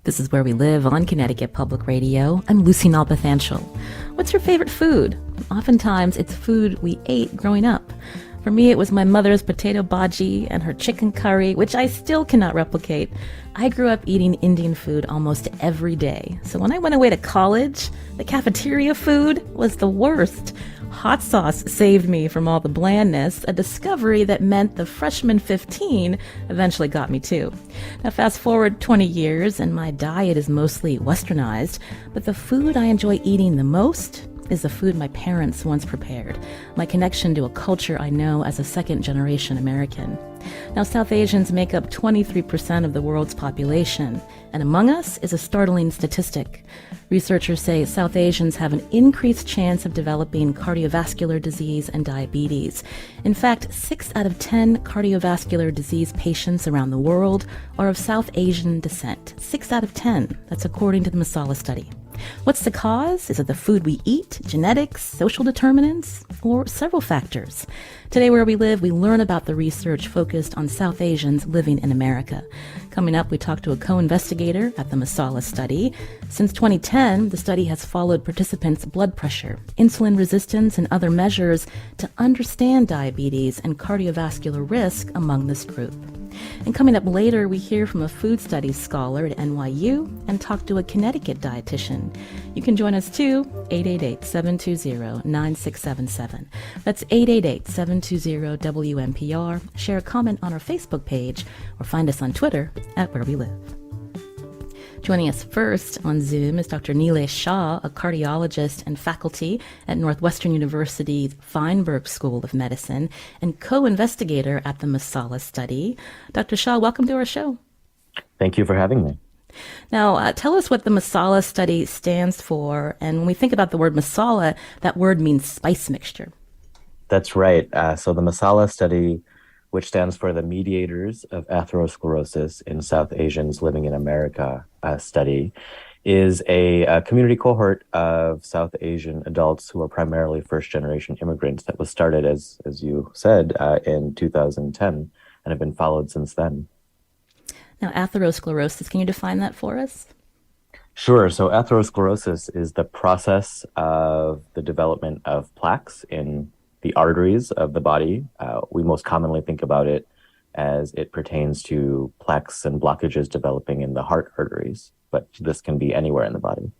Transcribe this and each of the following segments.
This is Where We Live on Connecticut Public Radio. I'm Lucy Nalpathanchel. What's your favorite food? Oftentimes, it's food we ate growing up. For me, it was my mother's potato bhaji and her chicken curry, which I still cannot replicate. I grew up eating Indian food almost every day. So when I went away to college, the cafeteria food was the worst. Hot sauce saved me from all the blandness, a discovery that meant the freshman 15 eventually got me too. Now fast forward 20 years and my diet is mostly westernized, but the food I enjoy eating the most is the food my parents once prepared, my connection to a culture I know as a second-generation American. Now, South Asians make up 23% of the world's population, and among us is a startling statistic. Researchers say South Asians have an increased chance of developing cardiovascular disease and diabetes. In fact, 6 out of 10 cardiovascular disease patients around the world are of South Asian descent. 6 out of 10. That's according to the MASALA study. What's the cause? Is it the food we eat, genetics, social determinants, or several factors? Today, Where We Live, we learn about the research focused on South Asians living in America. Coming up, we talk to a co-investigator at the MASALA study. Since 2010, the study has followed participants' blood pressure, insulin resistance, and other measures to understand diabetes and cardiovascular risk among this group. And coming up later, we hear from a food studies scholar at NYU and talk to a Connecticut dietitian. You can join us too, 888-720-9677. That's 888-720-WNPR. Share a comment on our Facebook page or find us on Twitter at Where We Live. Joining us first on Zoom is Dr. Nilesh Shah, a cardiologist and faculty at Northwestern University's Feinberg School of Medicine and co-investigator at the MASALA study. Dr. Shah, welcome to our show. Thank you for having me. Now, tell us what the MASALA study stands for. And when we think about the word masala, that word means spice mixture. That's right. So the MASALA study, which stands for the Mediators of Atherosclerosis in South Asians Living in America study, is a community cohort of South Asian adults who are primarily first-generation immigrants that was started, as you said, in 2010 and have been followed since then. Now, atherosclerosis, can you define that for us? Sure. So atherosclerosis is the process of the development of plaques in the arteries of the body. We most commonly think about it as it pertains to plaques and blockages developing in the heart arteries, but this can be anywhere in the body.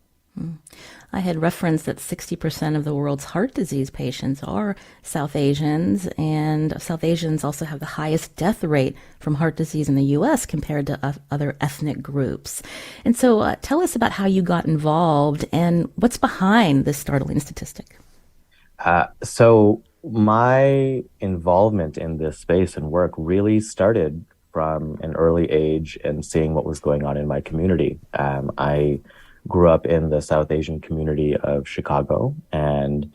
I had referenced that 60% of the world's heart disease patients are South Asians, and South Asians also have the highest death rate from heart disease in the U.S. compared to other ethnic groups. And so tell us about how you got involved and what's behind this startling statistic. So my involvement in this space and work really started from an early age and seeing what was going on in my community. I grew up in the South Asian community of Chicago, and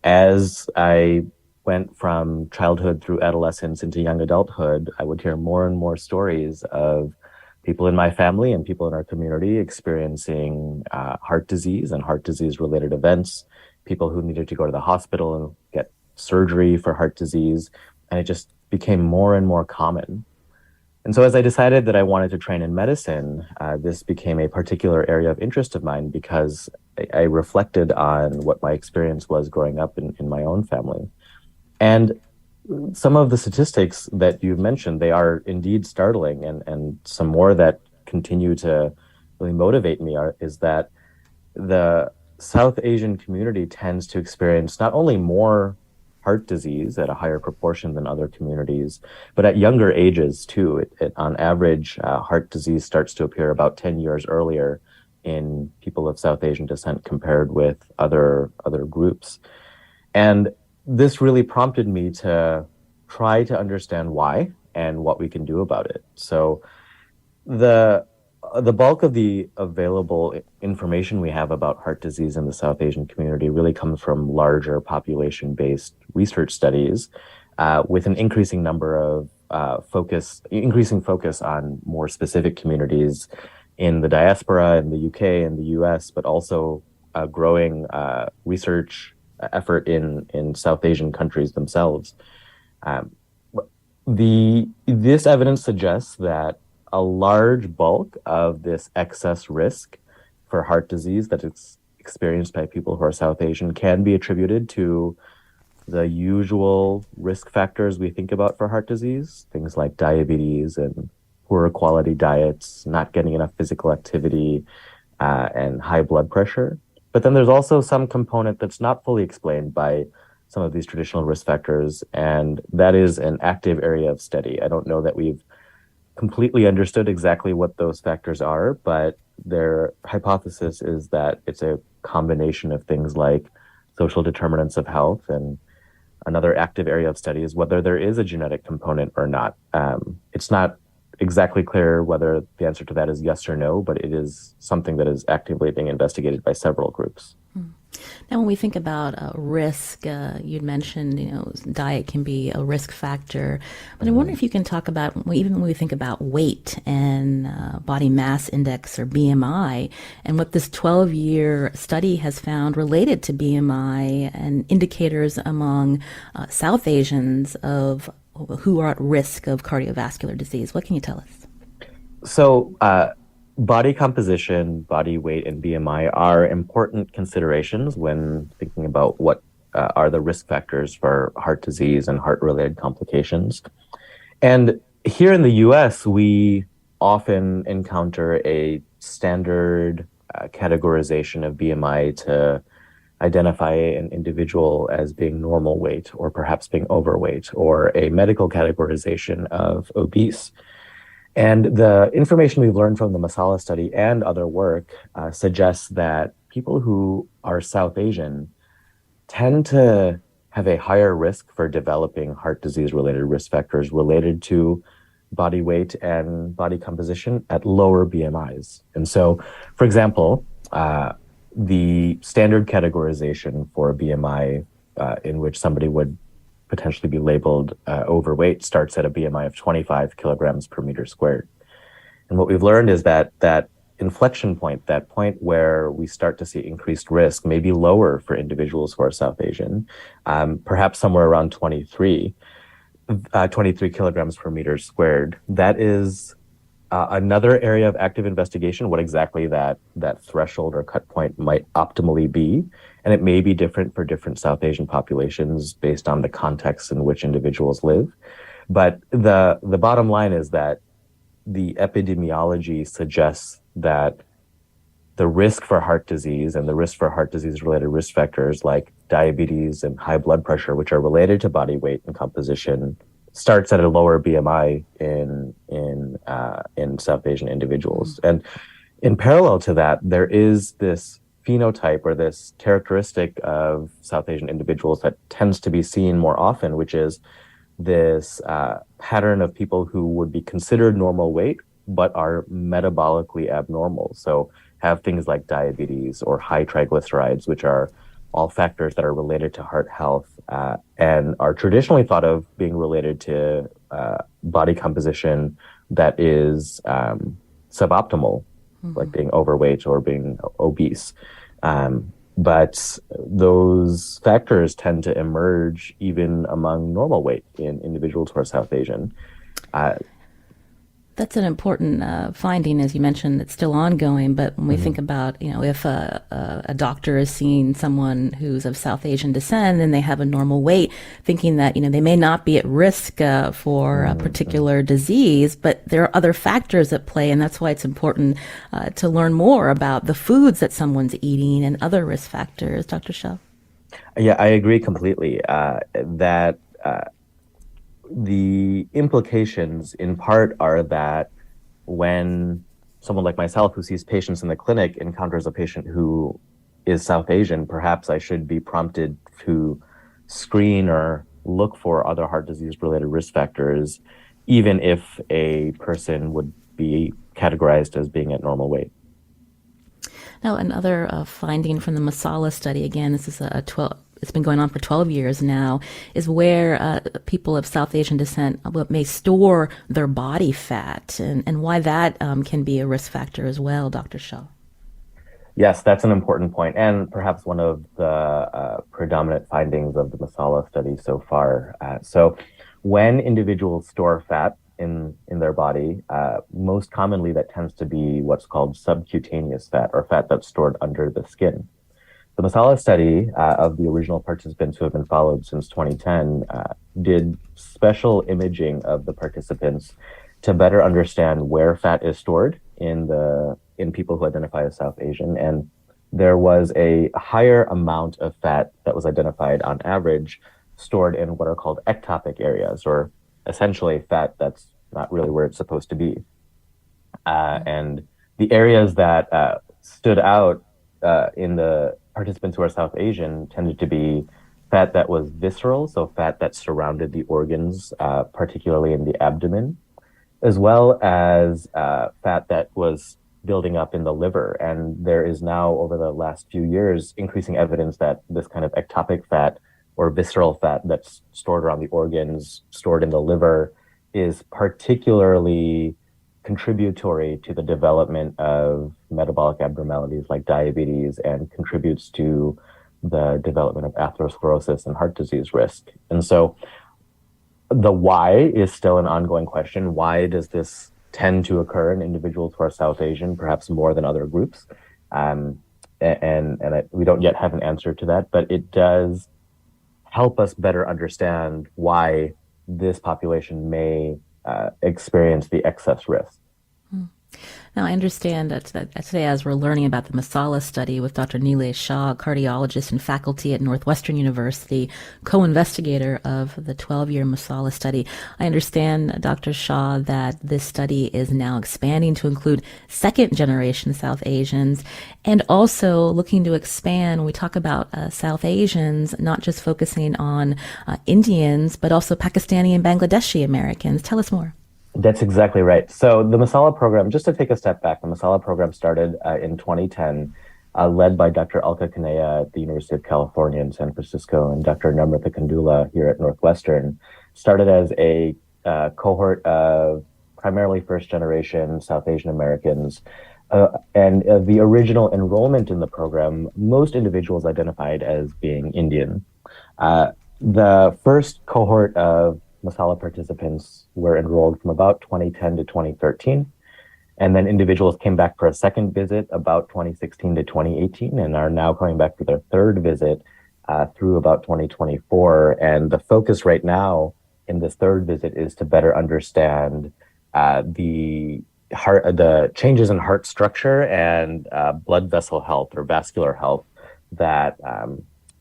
as I went from childhood through adolescence into young adulthood, I would hear more and more stories of people in my family and people in our community experiencing heart disease and heart disease-related events, people who needed to go to the hospital and get surgery for heart disease, and it just became more and more common. And so as I decided that I wanted to train in medicine, this became a particular area of interest of mine because I reflected on what my experience was growing up in my own family. And some of the statistics that you've mentioned, they are indeed startling, and some more that continue to really motivate me is that the South Asian community tends to experience not only more heart disease at a higher proportion than other communities, but at younger ages too. On average, heart disease starts to appear about 10 years earlier in people of South Asian descent compared with other groups. And this really prompted me to try to understand why and what we can do about it. So the bulk of the available information we have about heart disease in the South Asian community really comes from larger population-based research studies with an increasing number of increasing focus on more specific communities in the diaspora, in the UK and the US, but also a growing research effort in South Asian countries themselves. This evidence suggests that a large bulk of this excess risk for heart disease that is experienced by people who are South Asian can be attributed to the usual risk factors we think about for heart disease, things like diabetes and poorer quality diets, not getting enough physical activity, and high blood pressure. But then there's also some component that's not fully explained by some of these traditional risk factors, and that is an active area of study. I don't know that we've completely understood exactly what those factors are, but their hypothesis is that it's a combination of things like social determinants of health, and another active area of study is whether there is a genetic component or not. It's not exactly clear whether the answer to that is yes or no, but it is something that is actively being investigated by several groups. Now, when we think about risk, you'd mentioned, diet can be a risk factor. But I wonder if you can talk about, even when we think about weight and body mass index or BMI, and what this 12-year study has found related to BMI and indicators among South Asians of who are at risk of cardiovascular disease. What can you tell us? So, body composition, body weight, and BMI are important considerations when thinking about what are the risk factors for heart disease and heart-related complications. And here in the US, we often encounter a standard categorization of BMI to identify an individual as being normal weight or perhaps being overweight, or a medical categorization of obese. And the information we've learned from the MASALA study and other work suggests that people who are South Asian tend to have a higher risk for developing heart disease related risk factors related to body weight and body composition at lower BMIs. And so, for example, the standard categorization for a BMI in which somebody would potentially be labeled overweight starts at a BMI of 25 kilograms per meter squared. And what we've learned is that that inflection point, that point where we start to see increased risk, may be lower for individuals who are South Asian, perhaps somewhere around 23 kilograms per meter squared. That is another area of active investigation, what exactly that threshold or cut point might optimally be. And it may be different for different South Asian populations based on the context in which individuals live. But the bottom line is that the epidemiology suggests that the risk for heart disease and the risk for heart disease related risk factors like diabetes and high blood pressure, which are related to body weight and composition, starts at a lower BMI in South Asian individuals. And in parallel to that, there is this phenotype or this characteristic of South Asian individuals that tends to be seen more often, which is this pattern of people who would be considered normal weight but are metabolically abnormal. So have things like diabetes or high triglycerides, which are all factors that are related to heart health and are traditionally thought of being related to body composition that is suboptimal, like being overweight or being obese. But those factors tend to emerge even among normal weight in individuals who are South Asian. That's an important finding, as you mentioned. It's still ongoing, but when we think about, if a doctor is seeing someone who's of South Asian descent and they have a normal weight, thinking that, they may not be at risk for a particular disease, but there are other factors at play, and that's why it's important to learn more about the foods that someone's eating and other risk factors. Dr. Shah? Yeah, I agree completely that the implications in part are that when someone like myself who sees patients in the clinic encounters a patient who is South Asian, perhaps I should be prompted to screen or look for other heart disease related risk factors, even if a person would be categorized as being at normal weight. Now, another finding from the MASALA study, again, this is it's been going on for 12 years now, is where people of South Asian descent may store their body fat, and why that can be a risk factor as well, Dr. Shah. Yes, that's an important point, and perhaps one of the predominant findings of the MASALA study so far. So when individuals store fat in their body. Most commonly, that tends to be what's called subcutaneous fat, or fat that's stored under the skin. The MASALA study of the original participants who have been followed since 2010 did special imaging of the participants to better understand where fat is stored in people who identify as South Asian. And there was a higher amount of fat that was identified on average stored in what are called ectopic areas, or essentially fat that's not really where it's supposed to be. And the areas that stood out in the participants who are South Asian tended to be fat that was visceral, so fat that surrounded the organs, particularly in the abdomen, as well as fat that was building up in the liver. And there is now, over the last few years, increasing evidence that this kind of ectopic fat or visceral fat that's stored around the organs, stored in the liver, is particularly contributory to the development of metabolic abnormalities like diabetes, and contributes to the development of atherosclerosis and heart disease risk. And so the why is still an ongoing question. Why does this tend to occur in individuals who are South Asian, perhaps more than other groups? We don't yet have an answer to that, but it does help us better understand why this population may experience the excess risk. Now, I understand that today, as we're learning about the MASALA study with Dr. Nilesh Shah, cardiologist and faculty at Northwestern University, co-investigator of the 12-year MASALA study, I understand, Dr. Shah, that this study is now expanding to include second-generation South Asians, and also looking to expand, when we talk about South Asians, not just focusing on Indians, but also Pakistani and Bangladeshi Americans. Tell us more. That's exactly right. So the MASALA program, just to take a step back, the MASALA program started in 2010, led by Dr. Alka Kanaya at the University of California in San Francisco and Dr. Namrata Kandula here at Northwestern. Started as a cohort of primarily first-generation South Asian Americans. And the original enrollment in the program, most individuals identified as being Indian. The first cohort of MASALA participants were enrolled from about 2010 to 2013. And then individuals came back for a second visit about 2016 to 2018, and are now coming back for their third visit through about 2024. And the focus right now in this third visit is to better understand the changes in heart structure and blood vessel health or vascular health that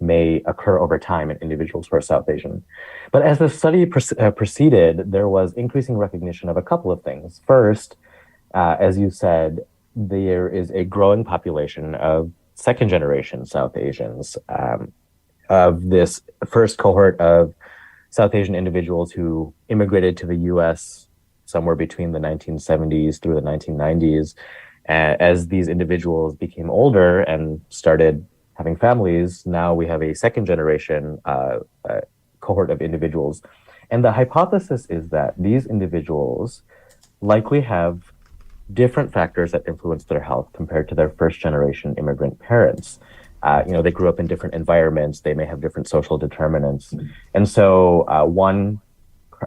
may occur over time in individuals who are South Asian. But as the study proceeded, there was increasing recognition of a couple of things. First, as you said, there is a growing population of second-generation South Asians. Of this first cohort of South Asian individuals who immigrated to the U.S. somewhere between the 1970s through the 1990s, as these individuals became older and started having families, now we have a second generation cohort of individuals. And the hypothesis is that these individuals likely have different factors that influence their health compared to their first generation immigrant parents. They grew up in different environments, they may have different social determinants. And so one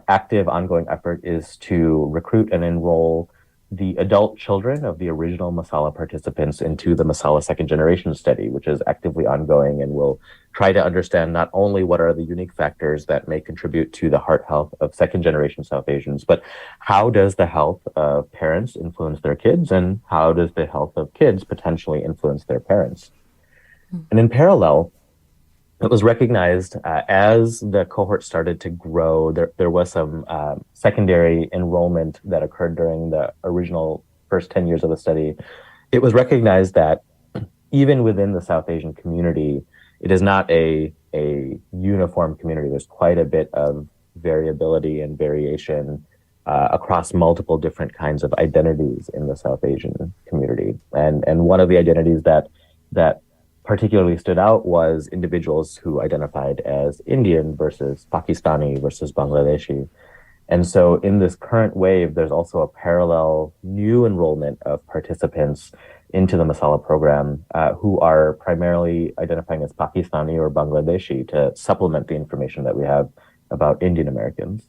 active ongoing effort is to recruit and enroll the adult children of the original MASALA participants into the MASALA second generation study, which is actively ongoing and will try to understand not only what are the unique factors that may contribute to the heart health of second generation South Asians, but how does the health of parents influence their kids, and how does the health of kids potentially influence their parents? And in parallel, it was recognized as the cohort started to grow, there was some secondary enrollment that occurred during the original first 10 years of the study. It was recognized that even within the South Asian community, it is not a uniform community. There's quite a bit of variability and variation across multiple different kinds of identities in the South Asian community. And one of the identities that particularly stood out was individuals who identified as Indian versus Pakistani versus Bangladeshi. And so in this current wave, there's also a parallel new enrollment of participants into the MASALA program who are primarily identifying as Pakistani or Bangladeshi to supplement the information that we have about Indian Americans.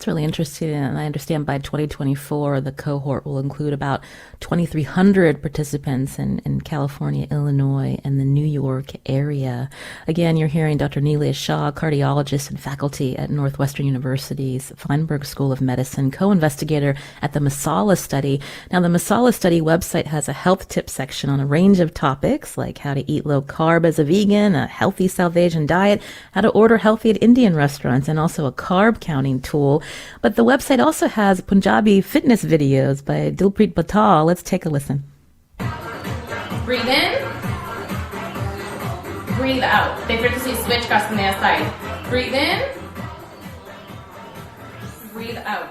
It's really interesting, and I understand by 2024, the cohort will include about 2,300 participants in California, Illinois, and the New York area. Again, you're hearing Dr. Neela Shah, cardiologist and faculty at Northwestern University's Feinberg School of Medicine, co-investigator at the MASALA study. Now, the MASALA study website has a health tip section on a range of topics, like how to eat low carb as a vegan, a healthy South Asian diet, how to order healthy at Indian restaurants, and also a carb counting tool. But the website also has Punjabi fitness videos by Dilpreet Batal. Let's take a listen. Breathe in. Breathe out. They frequency switch custom side. Breathe in. Breathe out.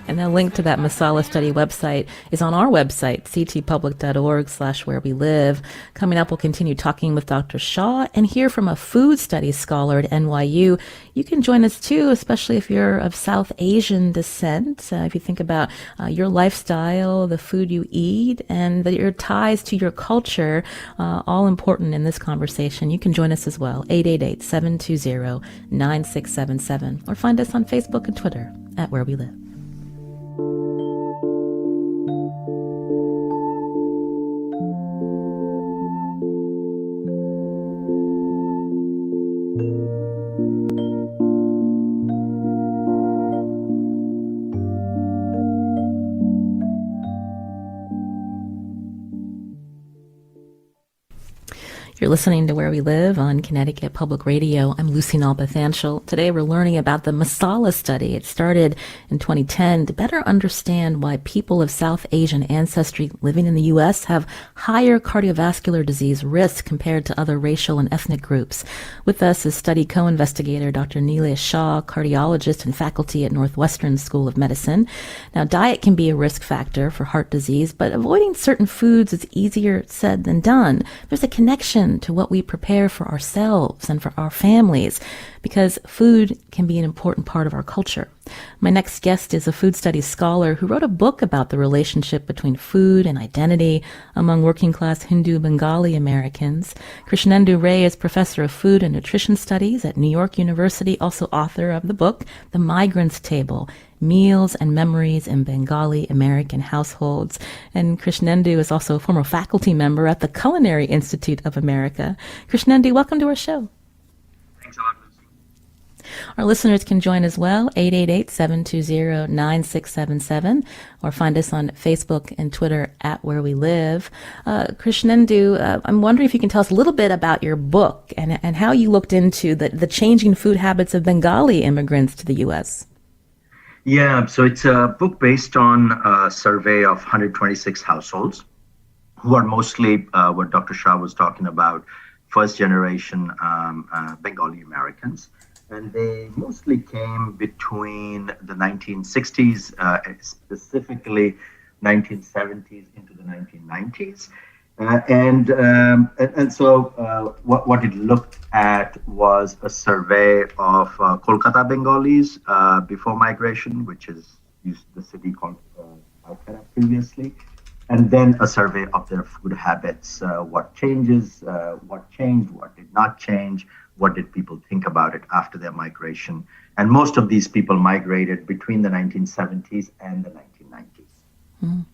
And the link to that MASALA study website is on our website, ctpublic.org/where we live. Coming up, we'll continue talking with Dr. Shah and hear from a food studies scholar at NYU. You can join us too, especially if you're of South Asian descent. If you think about your lifestyle, the food you eat, and your ties to your culture, all important in this conversation. You can join us as well, 888-720-9677, or find us on Facebook and Twitter at Where We Live. You're listening to Where We Live on Connecticut Public Radio. I'm Lucy Nalpathanchel. Today we're learning about the MASALA study. It started in 2010 to better understand why people of South Asian ancestry living in the U.S. have higher cardiovascular disease risk compared to other racial and ethnic groups. With us is study co-investigator Dr. Neela Shah, cardiologist and faculty at Northwestern School of Medicine. Now, diet can be a risk factor for heart disease, but avoiding certain foods is easier said than done. There's a connection to what we prepare for ourselves and for our families, because food can be an important part of our culture. My next guest is a food studies scholar who wrote a book about the relationship between food and identity among working class Hindu Bengali Americans. Krishnendu Ray is professor of food and nutrition studies at New York University, also author of the book, The Migrant's Table, Meals and Memories in Bengali American Households. And Krishnendu is also a former faculty member at the Culinary Institute of America. Krishnendu, welcome to our show. Thanks a lot, Lucy. Our listeners can join as well, 888-720-9677, or find us on Facebook and Twitter at Where We Live. Krishnendu, I'm wondering if you can tell us a little bit about your book and how you looked into the changing food habits of Bengali immigrants to the U.S. Yeah, so it's a book based on a survey of 126 households who are mostly what Dr. Shah was talking about, first generation Bengali Americans. And they mostly came between the 1960s, specifically 1970s into the 1990s. And so what it looked at was a survey of Kolkata Bengalis before migration, which is the city called Calcutta previously, and then a survey of their food habits, what changed, what did not change, what did people think about it after their migration. And most of these people migrated between the 1970s and the 1990s. Mm.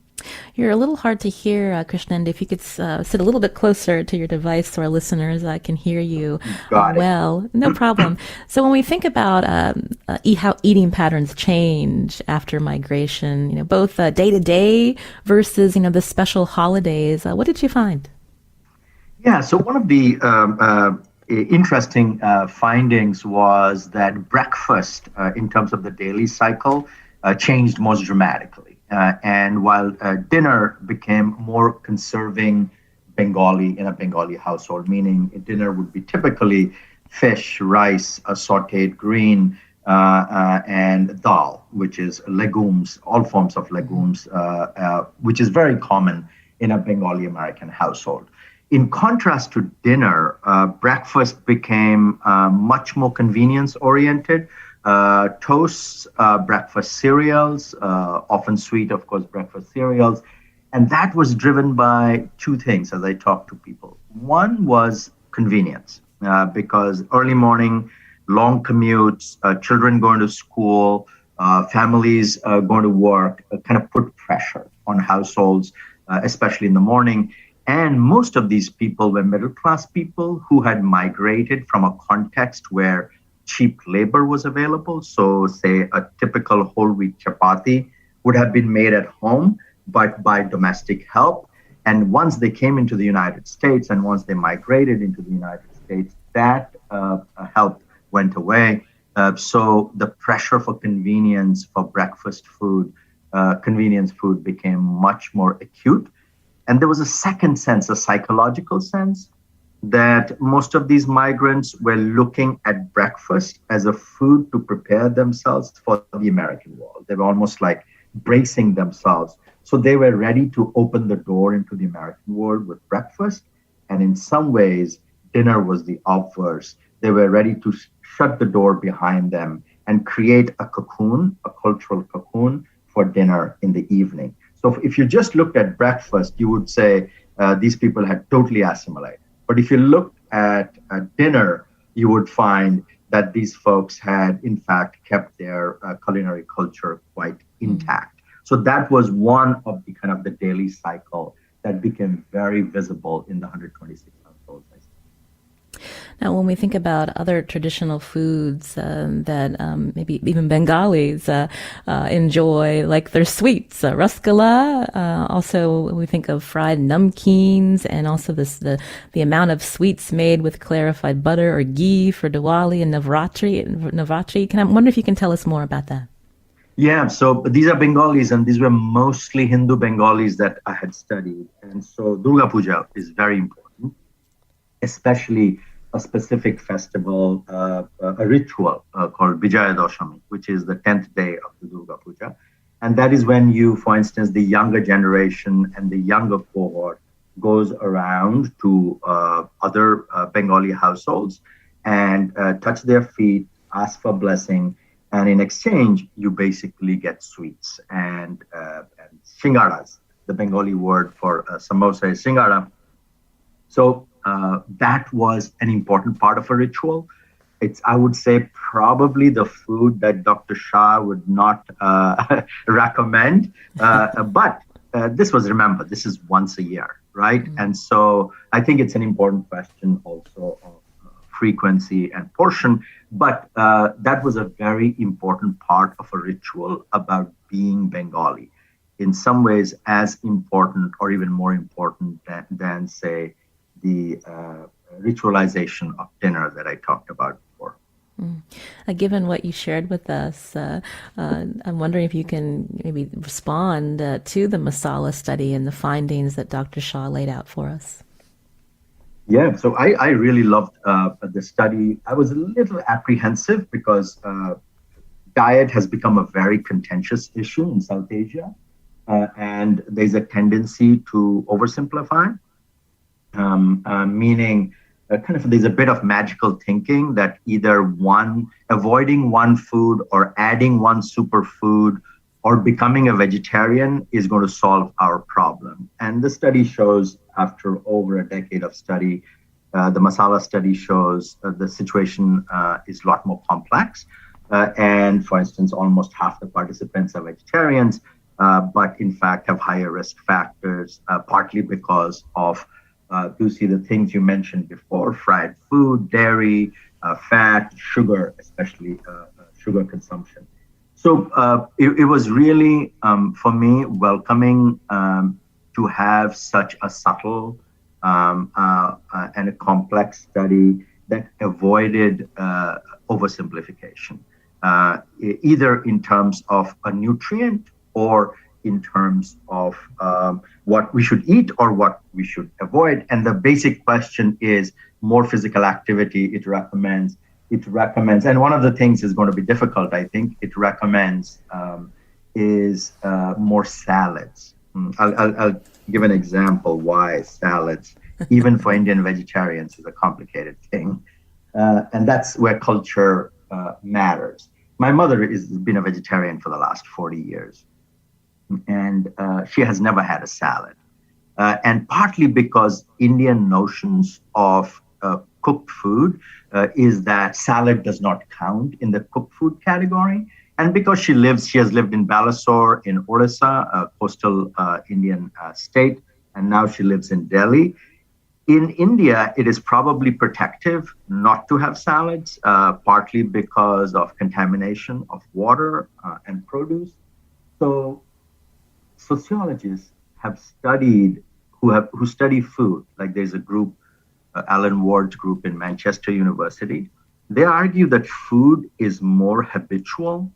You're a little hard to hear, Krishnendu. If you could sit a little bit closer to your device so our listeners can hear you well. No problem. So when we think about how eating patterns change after migration, both day to day versus, the special holidays, what did you find? Yeah, so one of the interesting findings was that breakfast, in terms of the daily cycle, changed most dramatically. And while dinner became more conserving Bengali in a Bengali household, meaning dinner would be typically fish, rice, a sauteed green, and dal, which is legumes, all forms of legumes, which is very common in a Bengali American household. In contrast to dinner, breakfast became much more convenience-oriented. Toasts, breakfast cereals, often sweet, of course, breakfast cereals. And that was driven by two things as I talked to people. One was convenience, because early morning, long commutes, children going to school, families going to work kind of put pressure on households, especially in the morning. And most of these people were middle class people who had migrated from a context where cheap labor was available. So, say a typical whole wheat chapati would have been made at home, but by domestic help. And once they came into the United States and once they migrated into the United States, that help went away. So the pressure for convenience for breakfast food, convenience food became much more acute. And there was a second sense, a psychological sense, that most of these migrants were looking at breakfast as a food to prepare themselves for the American world. They were almost like bracing themselves. So they were ready to open the door into the American world with breakfast. And in some ways, dinner was the obverse. They were ready to shut the door behind them and create a cocoon, a cultural cocoon for dinner in the evening. So if you just looked at breakfast, you would say these people had totally assimilated. But if you looked at dinner, you would find that these folks had, in fact, kept their culinary culture quite intact. So that was one of the kind of the daily cycle that became very visible in the 126 households. Now, when we think about other traditional foods that maybe even Bengalis enjoy, like their sweets, ruskala. Also, we think of fried namkeens, and also the amount of sweets made with clarified butter or ghee for Diwali and Navratri. I wonder if you can tell us more about that. Yeah, so these are Bengalis, and these were mostly Hindu Bengalis that I had studied. And so Durga Puja is very important, especially a specific festival, a ritual called Vijaya Dashami, which is the 10th day of the Durga Puja. And that is when you, for instance, the younger generation and the younger cohort goes around to other Bengali households and touch their feet, ask for blessing. And in exchange, you basically get sweets and shingaras. The Bengali word for samosa is shingara. So that was an important part of a ritual. It's, I would say, probably the food that Dr. Shah would not recommend. But this was, remember, this is once a year, right? Mm-hmm. And so I think it's an important question also of frequency and portion. But that was a very important part of a ritual about being Bengali. In some ways, as important or even more important than say, the ritualization of dinner that I talked about before. Given what you shared with us, I'm wondering if you can maybe respond to the MASALA study and the findings that Dr. Shah laid out for us. Yeah, so I really loved the study. I was a little apprehensive because diet has become a very contentious issue in South Asia, and there's a tendency to oversimplify. Meaning kind of there's a bit of magical thinking that either avoiding one food or adding one superfood or becoming a vegetarian is going to solve our problem. And the study shows, after over a decade of study, the MASALA study shows the situation is a lot more complex. And for instance, almost half the participants are vegetarians, but in fact have higher risk factors, partly because of to see the things you mentioned before: fried food, dairy, fat, sugar, especially sugar consumption. So it was really, for me, welcoming to have such a subtle and a complex study that avoided oversimplification, either in terms of a nutrient or in terms of what we should eat or what we should avoid. And the basic question is more physical activity. It recommends, and one of the things is going to be difficult, I think, it recommends is more salads. I'll give an example why salads, even for Indian vegetarians, is a complicated thing. And that's where culture matters. My mother has been a vegetarian for the last 40 years. And she has never had a salad. And partly because Indian notions of cooked food is that salad does not count in the cooked food category. And because she has lived in Balasore in Odisha, a coastal Indian state, and now she lives in Delhi. In India, it is probably protective not to have salads, partly because of contamination of water and produce. So sociologists have studied who study food. Like there's a group, Alan Ward's group in Manchester University. They argue that food is more habitual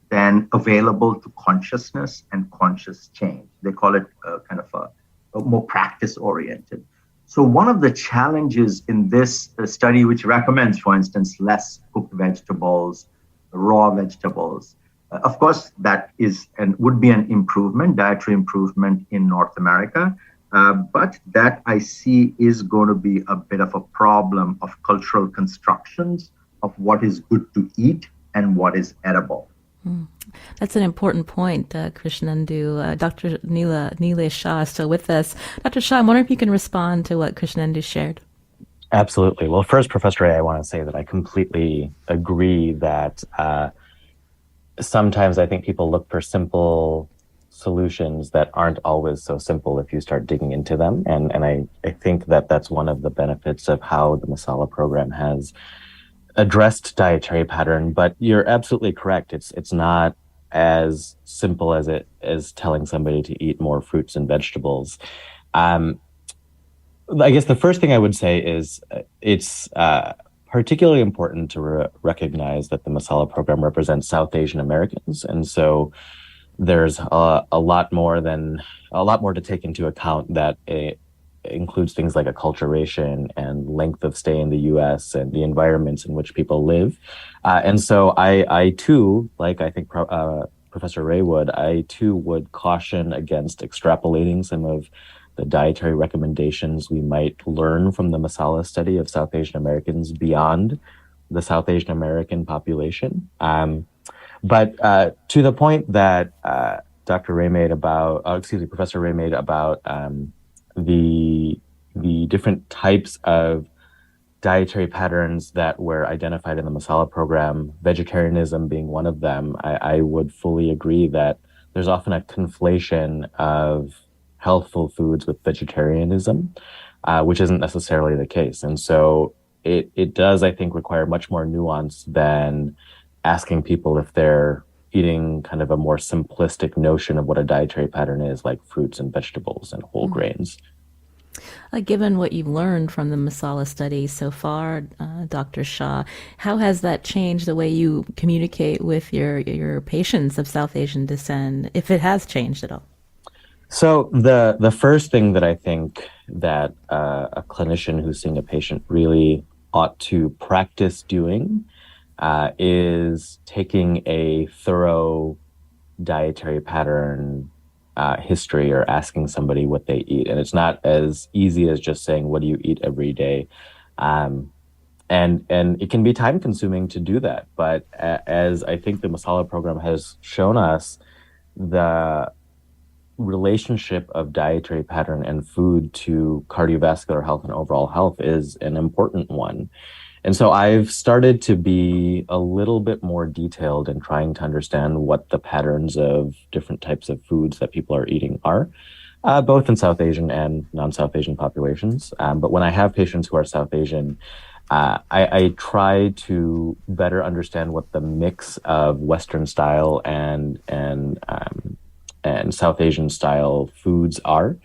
than available to consciousness and conscious change. They call it kind of a more practice oriented. So one of the challenges in this study, which recommends, for instance, less cooked vegetables, raw vegetables, of course, that is and would be an improvement, dietary improvement in North America. But that I see is going to be a bit of a problem of cultural constructions of what is good to eat and what is edible. That's an important point, Krishnendu. Dr. Nilesh Shah is still with us. Dr. Shah, I'm wondering if you can respond to what Krishnendu shared. Absolutely. Well, first, Professor Ray, I want to say that I completely agree that sometimes I think people look for simple solutions that aren't always so simple if you start digging into them. And I think that that's one of the benefits of how the MASALA program has addressed dietary pattern. But you're absolutely correct. It's not as simple as telling somebody to eat more fruits and vegetables. I guess the first thing I would say is it's particularly important to recognize that the MASALA program represents South Asian Americans, and so there's a lot more to take into account that it includes things like acculturation and length of stay in the U.S. and the environments in which people live. And so I too, like I think Professor Ray would, I too would caution against extrapolating some of the dietary recommendations we might learn from the MASALA study of South Asian Americans beyond the South Asian American population. But to the point that Professor Ray made about the different types of dietary patterns that were identified in the MASALA program, vegetarianism being one of them, I would fully agree that there's often a conflation of healthful foods with vegetarianism, which isn't necessarily the case. And so it does, I think, require much more nuance than asking people if they're eating kind of a more simplistic notion of what a dietary pattern is, like fruits and vegetables and whole grains. Given what you've learned from the MASALA study so far, Dr. Shah, how has that changed the way you communicate with your patients of South Asian descent, if it has changed at all? So the first thing that I think that a clinician who's seeing a patient really ought to practice doing is taking a thorough dietary pattern history or asking somebody what they eat. And it's not as easy as just saying, what do you eat every day? And it can be time consuming to do that. But as I think the MASALA program has shown us, the relationship of dietary pattern and food to cardiovascular health and overall health is an important one. And so I've started to be a little bit more detailed in trying to understand what the patterns of different types of foods that people are eating are, both in South Asian and non-South Asian populations. But when I have patients who are South Asian, I try to better understand what the mix of Western style and South Asian style foods are,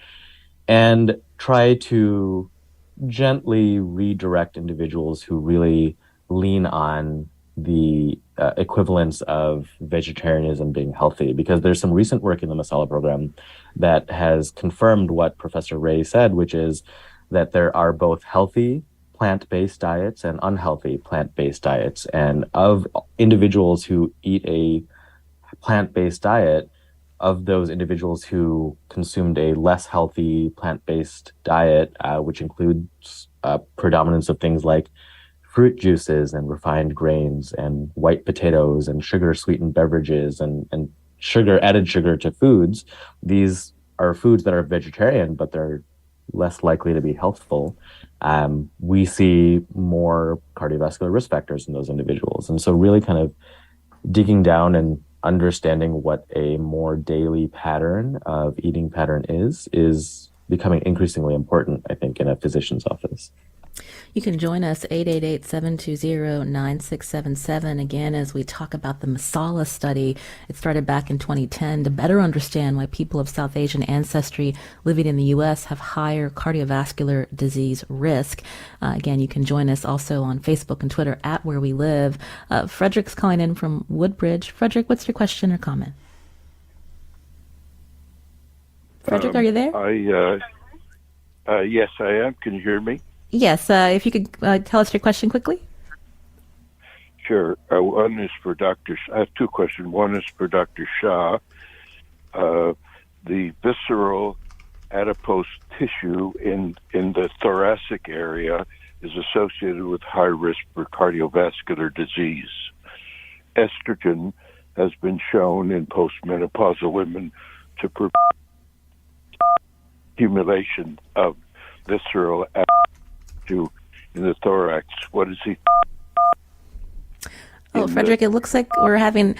and try to gently redirect individuals who really lean on the equivalence of vegetarianism being healthy, because there's some recent work in the MASALA program that has confirmed what Professor Ray said, which is that there are both healthy plant-based diets and unhealthy plant-based diets. And of individuals who eat a plant-based diet, of those individuals who consumed a less healthy plant-based diet, which includes predominance of things like fruit juices and refined grains and white potatoes and sugar-sweetened beverages and added sugar to foods, these are foods that are vegetarian, but they're less likely to be healthful. We see more cardiovascular risk factors in those individuals. And so really kind of digging down and understanding what a more daily pattern of eating pattern is becoming increasingly important, I think, in a physician's office. You can join us 888-720-9677 again as we talk about the MASALA study. It started back in 2010 to better understand why people of South Asian ancestry living in the U.S. have higher cardiovascular disease risk. Again, you can join us also on Facebook and Twitter at Where We Live. Frederick's calling in from Woodbridge. Frederick, what's your question or comment? Frederick, are you there? Yes, I am. Can you hear me? Yes, if you could tell us your question quickly. Sure. One is for Dr. I have two questions. One is for Dr. Shah. The visceral adipose tissue in the thoracic area is associated with high risk for cardiovascular disease. Estrogen has been shown in postmenopausal women to prevent accumulation of visceral adipose in the thorax. What is he? Oh, Frederick, it looks like we're having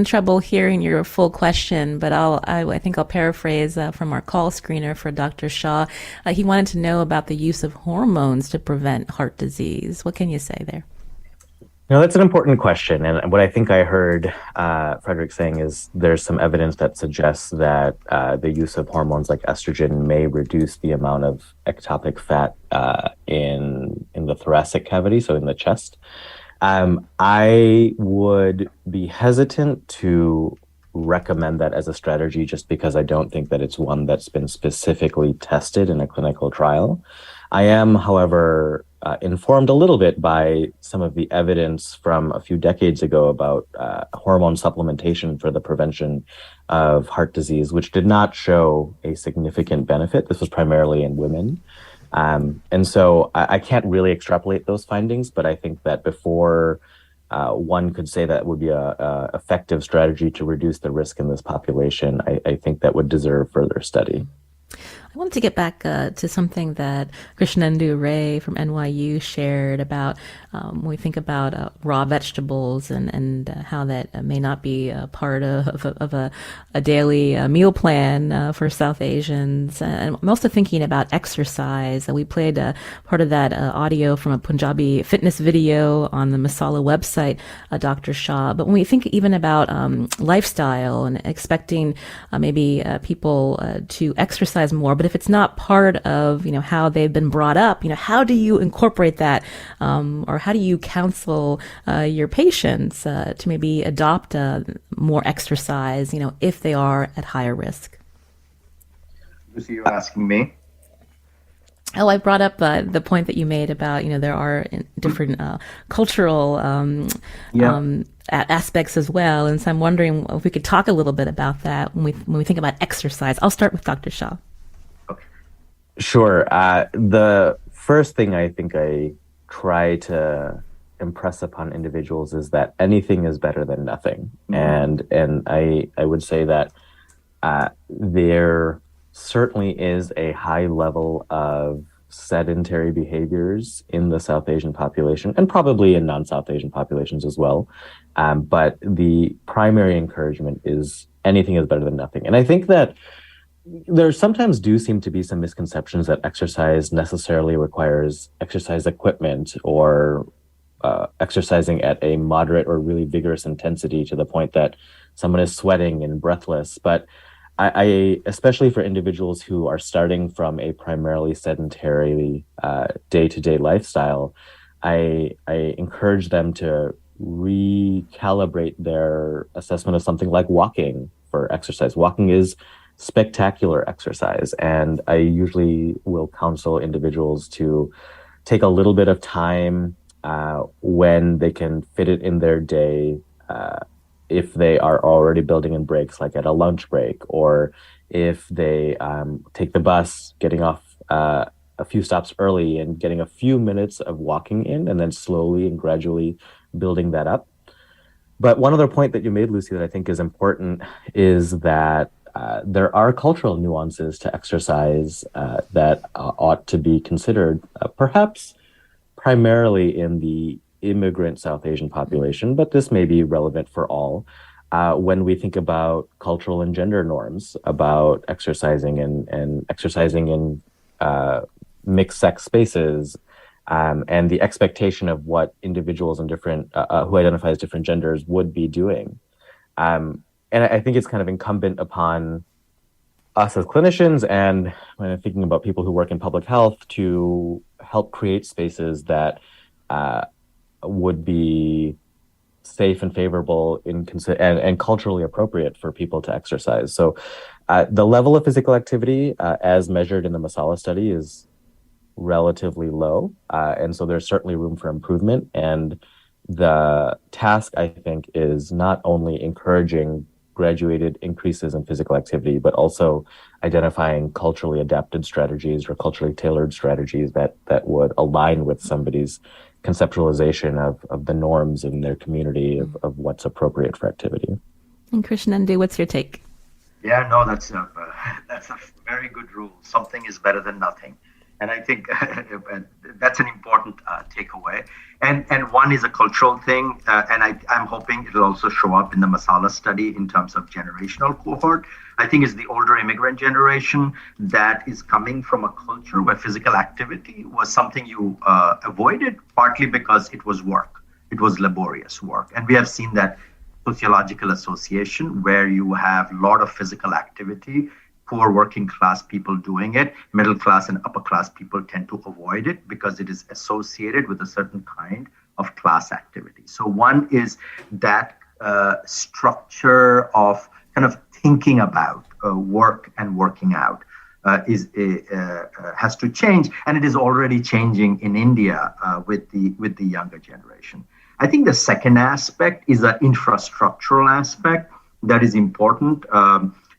trouble hearing your full question, but I think I'll paraphrase from our call screener for Dr. Shah. He wanted to know about the use of hormones to prevent heart disease. What can you say there? No, that's an important question. And what I think I heard Frederick saying is there's some evidence that suggests that the use of hormones like estrogen may reduce the amount of ectopic fat in the thoracic cavity, so in the chest. I would be hesitant to recommend that as a strategy just because I don't think that it's one that's been specifically tested in a clinical trial. I am, however, informed a little bit by some of the evidence from a few decades ago about hormone supplementation for the prevention of heart disease, which did not show a significant benefit. This was primarily in women. And so I can't really extrapolate those findings, but I think that before one could say that would be a effective strategy to reduce the risk in this population, I think that would deserve further study. I wanted to get back to something that Krishnendu Ray from NYU shared about when we think about raw vegetables and how that may not be a part of a daily meal plan for South Asians. And I'm also thinking about exercise. We played part of that audio from a Punjabi fitness video on the MASALA website, Dr. Shah. But when we think even about lifestyle and expecting maybe people to exercise more, but if it's not part of how they've been brought up, how do you incorporate that, or how do you counsel your patients to maybe adopt more exercise, if they are at higher risk? Lucy, you're asking me? Oh, I brought up the point that you made about there are different cultural aspects as well, and so I'm wondering if we could talk a little bit about that when we think about exercise. I'll start with Dr. Shah. Sure. The first thing I think I try to impress upon individuals is that anything is better than nothing. Mm-hmm. And I would say that there certainly is a high level of sedentary behaviors in the South Asian population and probably in non-South Asian populations as well. But the primary encouragement is anything is better than nothing. And I think that there sometimes do seem to be some misconceptions that exercise necessarily requires exercise equipment or exercising at a moderate or really vigorous intensity to the point that someone is sweating and breathless. But I especially for individuals who are starting from a primarily sedentary day-to-day lifestyle, I encourage them to recalibrate their assessment of something like walking for exercise. Walking is spectacular exercise, and I usually will counsel individuals to take a little bit of time when they can fit it in their day, if they are already building in breaks, like at a lunch break, or if they take the bus, getting off a few stops early and getting a few minutes of walking in, and then slowly and gradually building that up. But one other point that you made, Lucy, that I think is important is that there are cultural nuances to exercise that ought to be considered, perhaps primarily in the immigrant South Asian population, but this may be relevant for all. when we think about cultural and gender norms about exercising and exercising in mixed sex spaces, and the expectation of what individuals in different who identify as different genders would be doing. And I think it's kind of incumbent upon us as clinicians and when I'm thinking about people who work in public health to help create spaces that would be safe and favorable and culturally appropriate for people to exercise. So the level of physical activity as measured in the MASALA study is relatively low. And so there's certainly room for improvement. And the task, I think, is not only encouraging graduated increases in physical activity, but also identifying culturally adapted strategies or culturally tailored strategies that would align with somebody's conceptualization of the norms in their community of what's appropriate for activity. And Krishnendu, what's your take? Yeah, no, that's a very good rule. Something is better than nothing. And I think that's an important takeaway. And one is a cultural thing, and I'm hoping it'll also show up in the MASALA study in terms of generational cohort. I think it's the older immigrant generation that is coming from a culture where physical activity was something you avoided, partly because it was work. It was laborious work. And we have seen that sociological association where you have a lot of physical activity, poor working class people doing it, middle class and upper class people tend to avoid it because it is associated with a certain kind of class activity. So one is that structure of kind of thinking about work and working out has to change, and it is already changing in India with the younger generation. I think the second aspect is an infrastructural aspect that is important.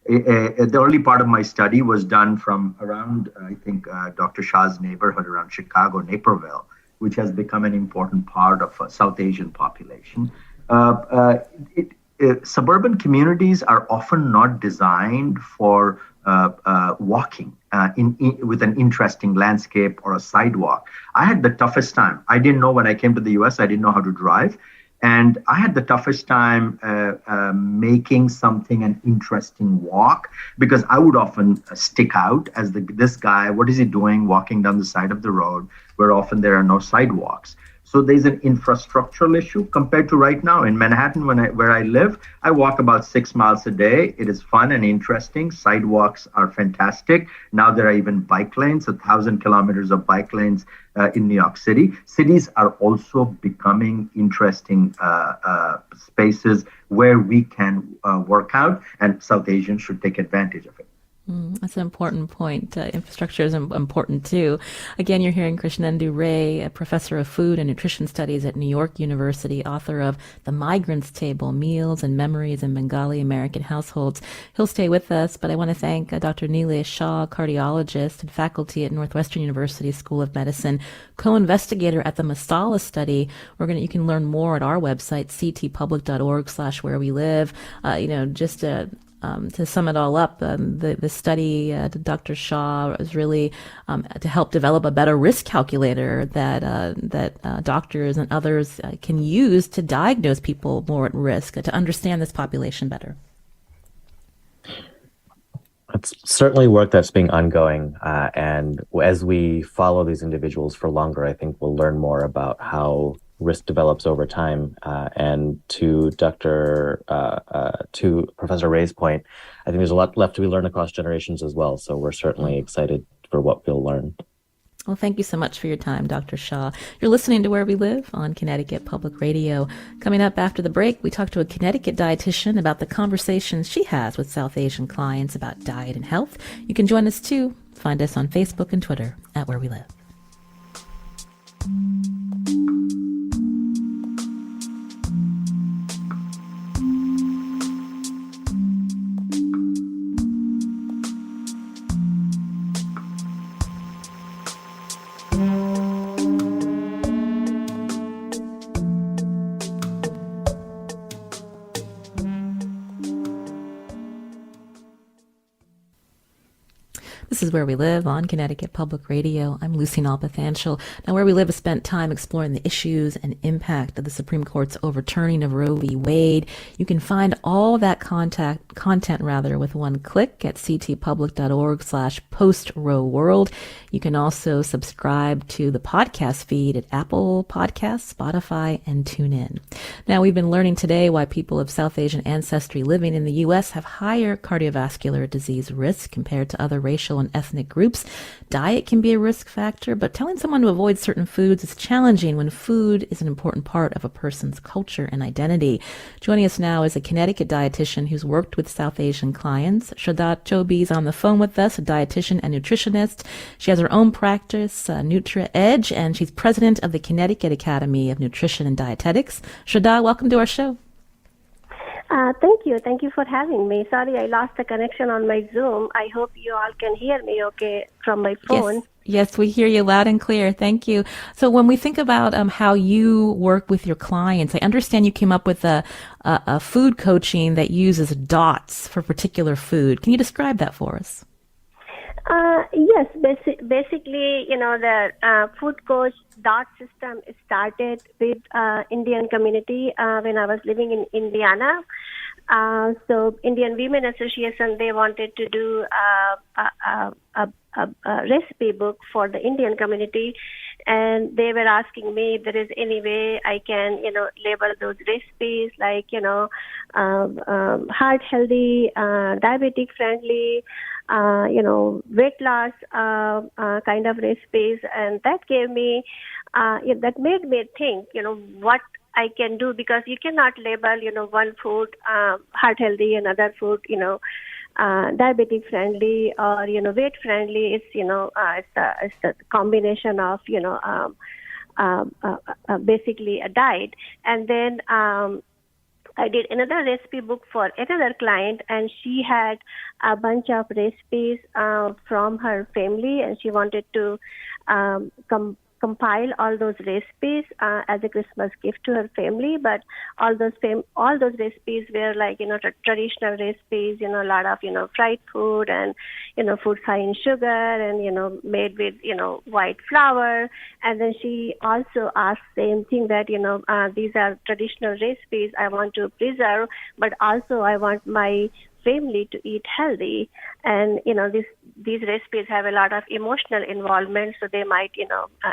The early part of my study was done from around, I think, Dr. Shah's neighborhood around Chicago, Naperville, which has become an important part of a South Asian population. Suburban communities are often not designed for walking with an interesting landscape or a sidewalk. I had the toughest time. I didn't know when I came to the US, I didn't know how to drive. And I had the toughest time making something an interesting walk because I would often stick out as this guy. What is he doing walking down the side of the road where often there are no sidewalks? So there's an infrastructural issue compared to right now in Manhattan, where I live. I walk about 6 miles a day. It is fun and interesting. Sidewalks are fantastic. Now there are even bike lanes, 1,000 kilometers of bike lanes in New York City. Cities are also becoming interesting spaces where we can work out, and South Asians should take advantage of it. That's an important point. Infrastructure is important too. Again, you're hearing Krishnendu Ray, a professor of food and nutrition studies at New York University, author of The Migrants Table, Meals and Memories in Bengali American Households. He'll stay with us, but I want to thank Dr. Nilesh Shah, cardiologist and faculty at Northwestern University School of Medicine, co-investigator at the MASALA study. You can learn more at our website, ctpublic.org/wherewelive. To sum it all up, the study, Dr. Shah, was really to help develop a better risk calculator that doctors and others can use to diagnose people more at risk, to understand this population better. It's certainly work that's being ongoing. And as we follow these individuals for longer, I think we'll learn more about how risk develops over time. And to Professor Ray's point, I think there's a lot left to be learned across generations as well. So we're certainly excited for what we'll learn. Well, thank you so much for your time, Dr. Shah. You're listening to Where We Live on Connecticut Public Radio. Coming up after the break, we talk to a Connecticut dietitian about the conversations she has with South Asian clients about diet and health. You can join us too. Find us on Facebook and Twitter at Where We Live. This This is Where We Live on Connecticut Public Radio. I'm Lucy Nalpathanchel. Now, Where We Live has spent time exploring the issues and impact of the Supreme Court's overturning of Roe v. Wade. You can find all that content with one click at ctpublic.org/post-Roe World. You can also subscribe to the podcast feed at Apple Podcasts, Spotify, and TuneIn. Now, we've been learning today why people of South Asian ancestry living in the U.S. have higher cardiovascular disease risk compared to other racial and ethnic groups. Diet can be a risk factor, but telling someone to avoid certain foods is challenging when food is an important part of a person's culture and identity. Joining us now is a Connecticut dietitian who's worked with South Asian clients. Sujata Srinivasan is on the phone with us, a dietitian and nutritionist. She has her own practice, Nutra Edge, and she's president of the Connecticut Academy of Nutrition and Dietetics. Sujata, welcome to our show. Thank you. Thank you for having me. Sorry, I lost the connection on my Zoom. I hope you all can hear me okay from my phone. Yes, we hear you loud and clear. Thank you. So when we think about how you work with your clients, I understand you came up with a food coaching that uses dots for particular food. Can you describe that for us? Yes, basically, the food coach dot system started with Indian community when I was living in Indiana. So Indian Women Association, they wanted to do a recipe book for the Indian community, and they were asking me if there is any way I can, label those recipes like, heart healthy, diabetic friendly, weight loss kind of recipes, and that gave me, that made me think, what I can do, because you cannot label, one food heart healthy and other food, diabetic friendly or weight friendly. It's it's a combination of basically a diet. And then I did another recipe book for another client, and she had a bunch of recipes from her family, and she wanted to compile all those recipes as a Christmas gift to her family. But all those recipes were like traditional recipes, a lot of fried food and foods high in sugar and made with white flour. And then she also asked same thing that these are traditional recipes I want to preserve, but also I want my family to eat healthy. And these recipes have a lot of emotional involvement, so they might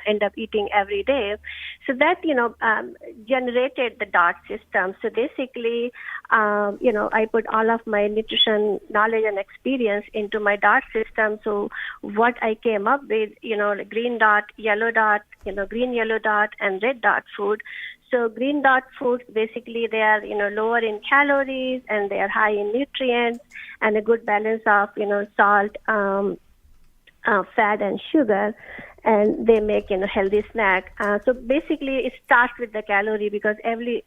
end up eating every day. So that generated the DOT system. So basically I put all of my nutrition knowledge and experience into my DOT system. So what I came up with, green dot, yellow dot, green yellow dot, and red dot food. So green dot foods, basically they are, lower in calories and they are high in nutrients and a good balance of, salt, fat and sugar, and they make, healthy snack. So basically it starts with the calorie, because every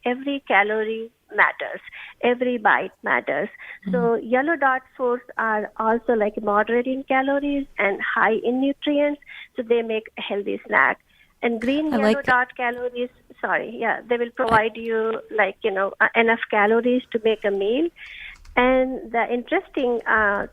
calorie matters. Every bite matters. Mm-hmm. So yellow dot foods are also like moderate in calories and high in nutrients. So they make a healthy snack. And green yellow dot calories, they will provide you enough calories to make a meal. And the interesting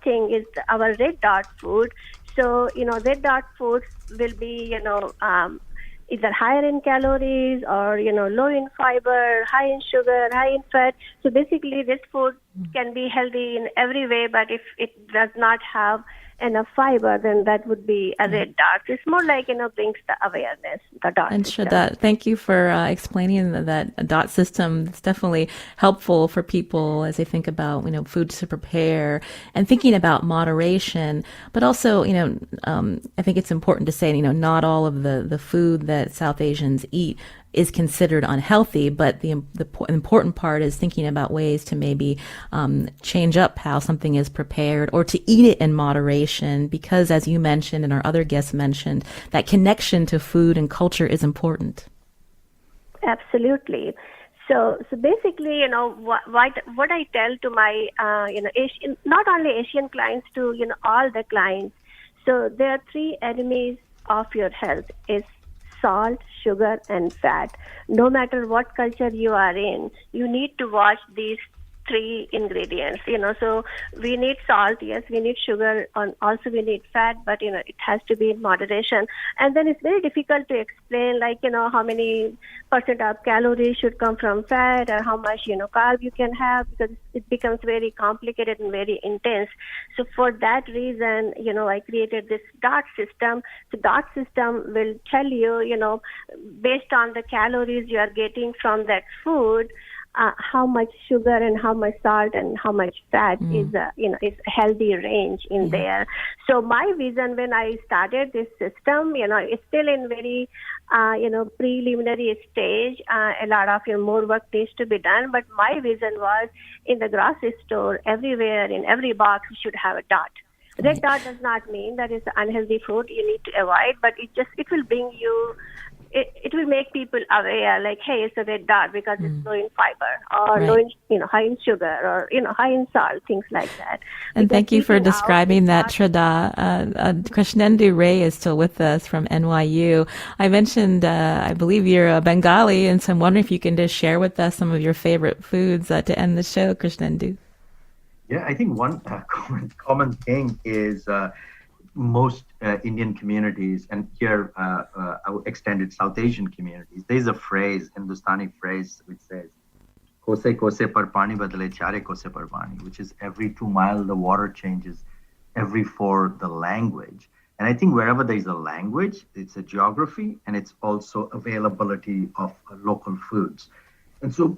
thing is our red dot food. So, red dot foods will be, either higher in calories or, low in fiber, high in sugar, high in fat. So basically this food can be healthy in every way, but if it does not have enough fiber, then that would be a red dot. It's more like, brings the awareness, the dot and system. Sujata, thank you for explaining that dot system. It's definitely helpful for people as they think about, foods to prepare and thinking about moderation. But also, I think it's important to say, not all of the food that South Asians eat is considered unhealthy, but the important part is thinking about ways to maybe change up how something is prepared or to eat it in moderation, because as you mentioned and our other guests mentioned, that connection to food and culture is important. Absolutely. So basically, what I tell to my, Asian, not only Asian clients, to, all the clients. So there are three enemies of your health: is salt, sugar, and fat. No matter what culture you are in, you need to watch these three ingredients, so we need salt, yes, we need sugar, and also we need fat, but it has to be in moderation. And then it's very difficult to explain, like how many percent of calories should come from fat, or how much carb you can have, because it becomes very complicated and very intense. So for that reason, I created this dot system. The dot system will tell you, based on the calories you are getting from that food, how much sugar and how much salt and how much fat is a healthy range in there. So my vision when I started this system, it's still in very preliminary stage. A lot of more work needs to be done. But my vision was, in the grocery store, everywhere in every box you should have a dot. Red dot does not mean that it's unhealthy food you need to avoid, but it will bring you. It will make people aware, like, hey, it's a red dot because it's low in fiber, or low in, high in sugar, or high in salt, things like that. And Because thank you for eating out describing is that, not- Shraddha. Krishnendu Ray is still with us from NYU. I mentioned, I believe you're a Bengali, and so I'm wondering if you can just share with us some of your favorite foods to end the show, Krishnendu. Yeah, I think one common thing is most Indian communities, and here I would extend it South Asian communities. There's a phrase, Hindustani phrase, which says, "Kose kose par pani badale chare kose par pani," which is every 2 miles the water changes, every 4 the language. And I think wherever there's a language, it's a geography, and it's also availability of local foods. And so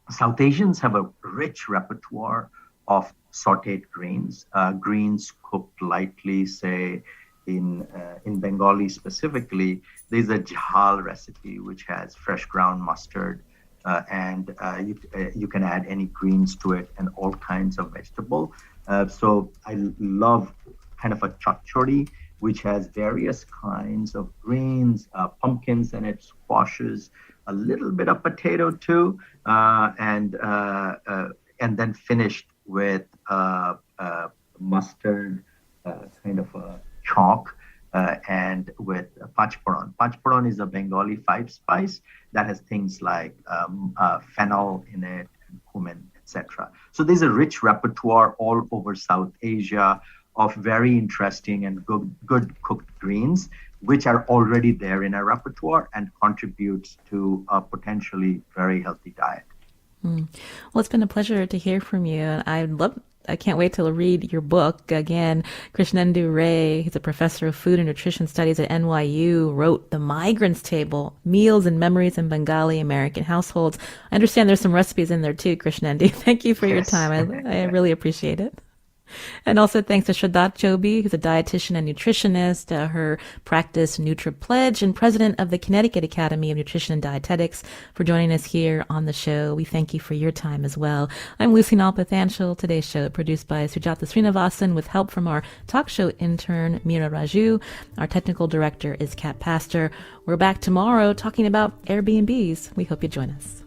South Asians have a rich repertoire of sautéed greens, greens cooked lightly, say in Bengali specifically. There's a jhal recipe which has fresh ground mustard, and you can add any greens to it and all kinds of vegetable. So I love kind of a chachori, which has various kinds of greens, pumpkins in it, squashes, a little bit of potato too, and then finished with mustard, kind of a chalk, and with pachparon. Pachparon is a Bengali 5-spice that has things like fennel in it, and cumin, etc. So there's a rich repertoire all over South Asia of very interesting and good cooked greens, which are already there in our repertoire and contributes to a potentially very healthy diet. Well, it's been a pleasure to hear from you. And I can't wait to read your book. Again, Krishnendu Ray, he's a professor of food and nutrition studies at NYU, wrote The Migrants Table, Meals and Memories in Bengali American Households. I understand there's some recipes in there too, Krishnendu. Thank you for your time. I really appreciate it. And also thanks to Shraddha Chobi, who's a dietitian and nutritionist, her practice NutriPledge, and president of the Connecticut Academy of Nutrition and Dietetics, for joining us here on the show. We thank you for your time as well. I'm Lucy Nalpathanchil. Today's show produced by Sujata Srinivasan with help from our talk show intern, Mira Raju. Our technical director is Kat Pastor. We're back tomorrow talking about Airbnbs. We hope you join us.